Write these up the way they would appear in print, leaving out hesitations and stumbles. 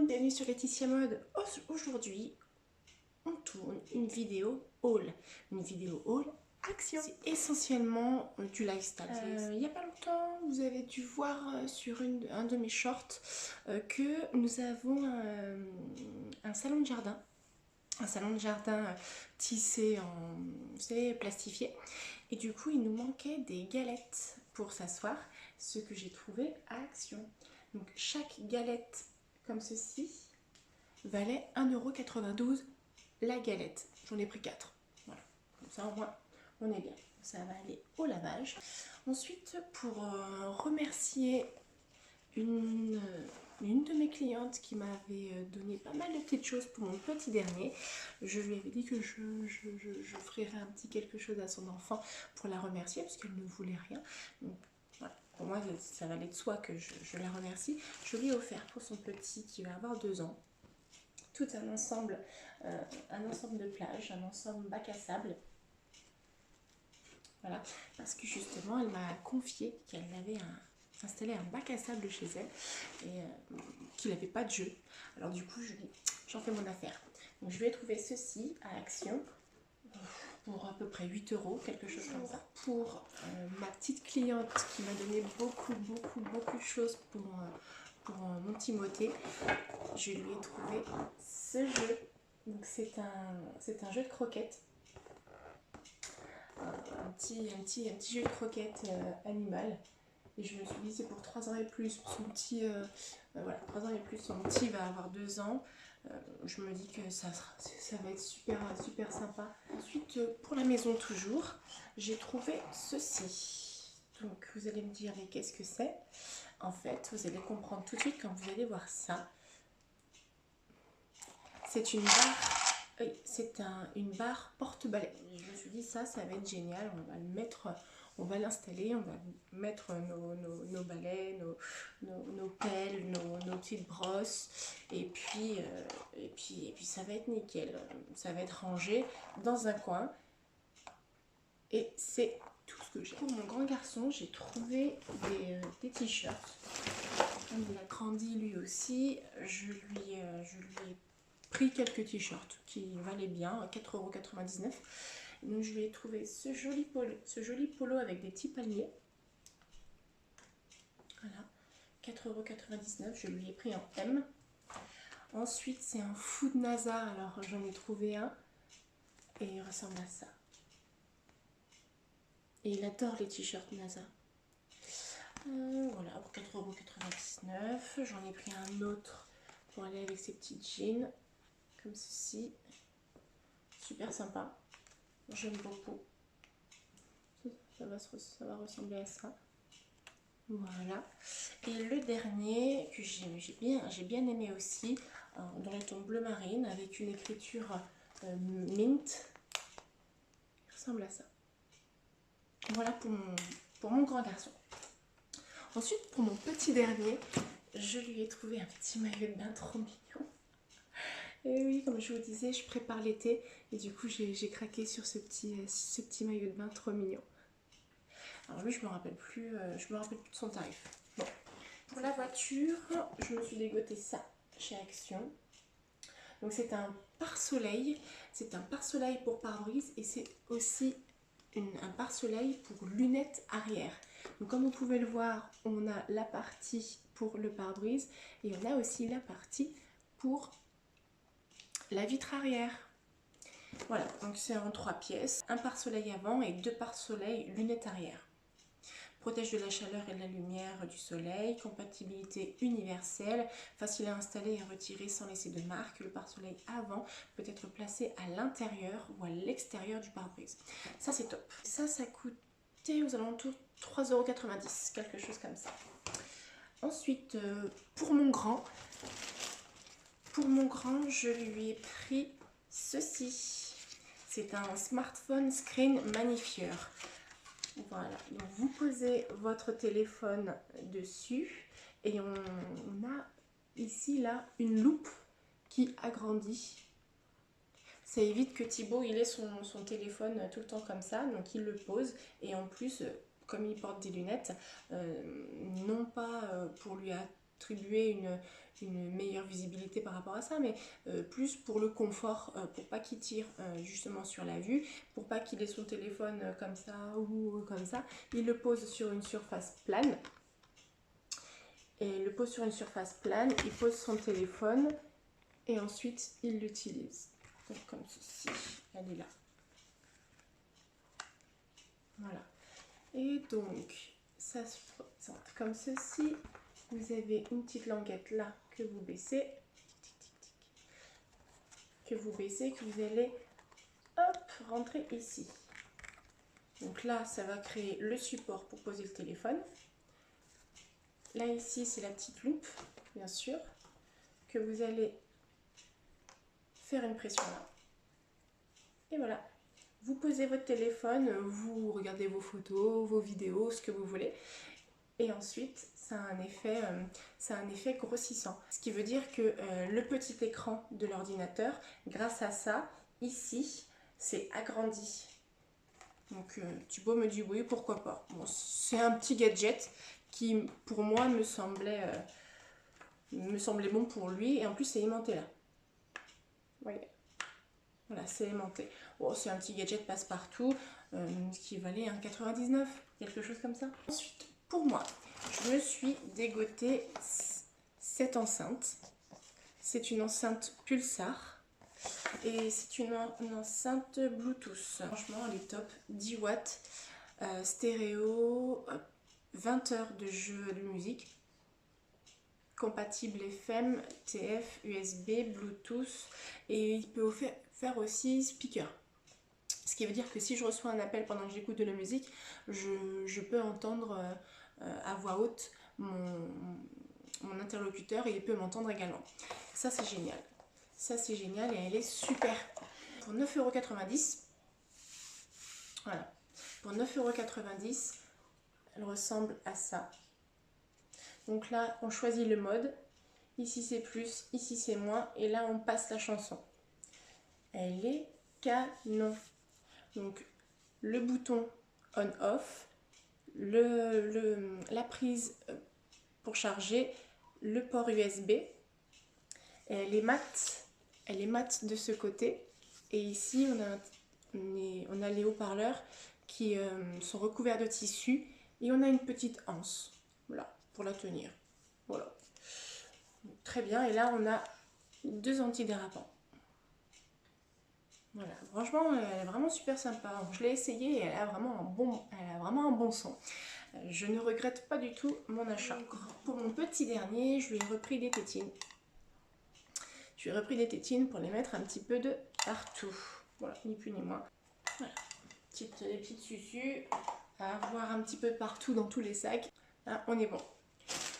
monde, bienvenue sur Laetitia Mode. Aujourd'hui, on tourne une vidéo haul. Une vidéo haul action. C'est essentiellement du lifestyle. Il n'y a pas longtemps, vous avez dû voir sur un de mes shorts que nous avons un salon de jardin. Un salon de jardin tissé en, vous savez, plastifié. Et du coup, il nous manquait des galettes pour s'asseoir, ce que j'ai trouvé à Action. Donc chaque galette comme ceci valait 1,92 € la galette. J'en ai pris 4. Voilà. Comme ça au moins on est bien. Ça va aller au lavage. Ensuite, pour remercier une de mes clientes qui m'avait donné pas mal de petites choses pour mon petit dernier, je lui avais dit que je ferais un petit quelque chose à son enfant pour la remercier parce qu'elle ne voulait rien. Donc voilà, pour moi ça valait de soi que je la remercie. Je lui ai offert pour son petit qui va avoir 2 ans tout un ensemble de plages, un ensemble bac à sable. Voilà, parce que justement elle m'a confié qu'elle avait installé un bac à sable chez elle et qu'il n'avait pas de jeu. Alors du coup je lui ai dit j'en fais mon affaire. Donc je lui ai trouvé ceci à Action pour à peu près 8 €, quelque chose comme ça. Pour ma petite cliente qui m'a donné beaucoup de choses pour mon Timothée, je lui ai trouvé ce jeu. Donc c'est un jeu de croquettes. Un petit jeu de croquettes animal. Et je me suis dit c'est pour 3 ans et plus. Son petit, voilà, 3 ans et plus, son petit va avoir 2 ans. Je me dis que ça va être super sympa. Ensuite, pour la maison toujours, j'ai trouvé ceci. Donc vous allez me dire mais qu'est-ce que c'est? En fait, vous allez comprendre tout de suite quand vous allez voir ça. C'est une barre, une barre porte-balai. Je me suis dit ça va être génial, on va le mettre, on va l'installer, on va mettre nos balais, nos pelles, nos petites brosses, et puis ça va être nickel. Ça va être rangé dans un coin, et c'est tout ce que j'ai. Pour mon grand garçon, j'ai trouvé des t-shirts. Il a grandi lui aussi, je lui ai pris quelques t-shirts qui valaient bien, 4,99 €. Donc je lui ai trouvé ce joli polo avec des petits palmiers. Voilà, 4,99 €, je lui ai pris en M. Ensuite c'est un Food NASA, alors j'en ai trouvé un et il ressemble à ça. Et il adore les t-shirts NASA. Voilà, pour 4,99 €. J'en ai pris un autre pour aller avec ses petites jeans, comme ceci. Super sympa. J'aime beaucoup. Ça va ressembler à ça. Voilà. Et le dernier que j'ai bien aimé aussi, dans les tons bleu marine, avec une écriture mint. Il ressemble à ça. Voilà pour mon grand garçon. Ensuite, pour mon petit dernier, je lui ai trouvé un petit maillot de bain trop mignon. Et oui, comme je vous disais, je prépare l'été et du coup j'ai craqué sur ce petit maillot de bain trop mignon. Alors lui, je me rappelle plus de son tarif. Bon. Pour la voiture, je me suis dégoté ça chez Action. Donc c'est un pare-soleil. C'est un pare-soleil pour pare-brise et c'est aussi un pare-soleil pour lunettes arrière. Donc comme vous pouvez le voir, on a la partie pour le pare-brise et on a aussi la partie pour la vitre arrière. Voilà, donc c'est en 3 pièces. Un pare-soleil avant et 2 pare-soleil lunettes arrière. Protège de la chaleur et de la lumière du soleil, compatibilité universelle, facile à installer et à retirer sans laisser de marque. Le pare-soleil avant peut être placé à l'intérieur ou à l'extérieur du pare-brise. Ça c'est top. Ça coûtait aux alentours de 3,90 €, quelque chose comme ça. Ensuite, pour mon grand, je lui ai pris ceci. C'est un smartphone screen magnifieur. Voilà, donc vous posez votre téléphone dessus et on a ici là une loupe qui agrandit. Ça évite que Thibaut il ait son téléphone tout le temps comme ça, donc il le pose et en plus comme il porte des lunettes, non pas pour lui attribuer une meilleure visibilité par rapport à ça, mais plus pour le confort, pour pas qu'il tire justement sur la vue, pour pas qu'il ait son téléphone comme ça ou comme ça. Il le pose sur une surface plane. Et il le pose sur une surface plane, il pose son téléphone et ensuite il l'utilise. Donc comme ceci, elle est là. Voilà. Et donc, ça se présente comme ceci. Vous avez une petite languette là que vous baissez. Que vous allez hop, rentrer ici. Donc là, ça va créer le support pour poser le téléphone. Là, ici, c'est la petite loupe, bien sûr, que vous allez faire une pression là. Et voilà. Vous posez votre téléphone, vous regardez vos photos, vos vidéos, ce que vous voulez. Et ensuite, ça a un effet grossissant. Ce qui veut dire que le petit écran de l'ordinateur, grâce à ça, ici, c'est agrandi. Donc, Thibaut me dit oui, pourquoi pas. Bon, c'est un petit gadget qui, pour moi, me semblait bon pour lui. Et en plus, c'est aimanté là. Vous voyez ? Voilà, c'est aimanté. Bon, c'est un petit gadget passe-partout, qui valait 1,99 €, quelque chose comme ça. Ensuite, pour moi, je me suis dégoté cette enceinte. C'est une enceinte Pulsar et c'est une enceinte Bluetooth. Franchement, elle est top. 10 watts, stéréo, 20 heures de jeu de musique. Compatible FM, TF, USB, Bluetooth et il peut faire aussi speaker. Ce qui veut dire que si je reçois un appel pendant que j'écoute de la musique, je peux entendre à voix haute mon interlocuteur et il peut m'entendre également. Ça c'est génial. Ça c'est génial et elle est super. Pour 9,90 €, voilà. Pour 9,90 €, elle ressemble à ça. Donc là, on choisit le mode. Ici c'est plus, ici c'est moins. Et là, on passe la chanson. Elle est canon. Donc, le bouton on-off, la prise pour charger, le port USB. Et elle est mate. Elle est mate de ce côté. Et ici, on a les haut-parleurs qui sont recouverts de tissu. Et on a une petite anse. Voilà, pour la tenir. Voilà. Très bien. Et là, on a 2 antidérapants. Voilà, franchement, elle est vraiment super sympa. Je l'ai essayée et elle a vraiment un bon son. Je ne regrette pas du tout mon achat. Pour mon petit dernier, je lui ai repris des tétines. Je lui ai repris des tétines pour les mettre un petit peu de partout. Voilà, ni plus ni moins. Voilà, des petites sucus à avoir un petit peu partout dans tous les sacs. Là, on est bon.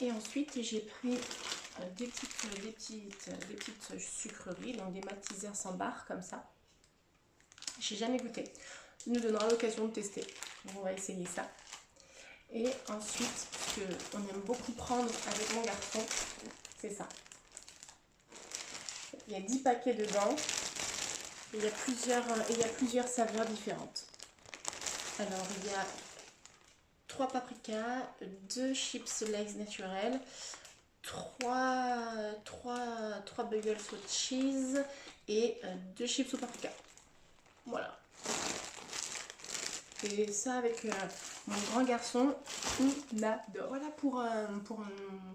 Et ensuite, j'ai pris des petites sucreries, donc des matiseurs sans barre comme ça. J'ai jamais goûté. Ça nous donnera l'occasion de tester. Donc on va essayer ça. Et ensuite, ce qu'on aime beaucoup prendre avec mon garçon, c'est ça. Il y a 10 paquets dedans. Et il y a plusieurs saveurs différentes. Alors, il y a 3 paprikas, 2 chips Lay's naturels, 3 bagels with cheese et 2 chips au paprika. Voilà. Et ça avec mon grand garçon, on adore. Voilà pour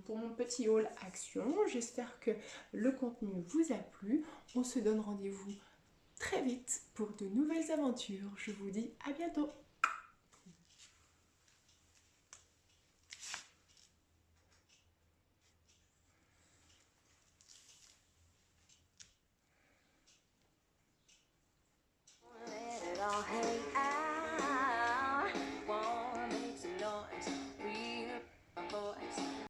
mon petit haul action. J'espère que le contenu vous a plu. On se donne rendez-vous très vite pour de nouvelles aventures. Je vous dis à bientôt. Hey.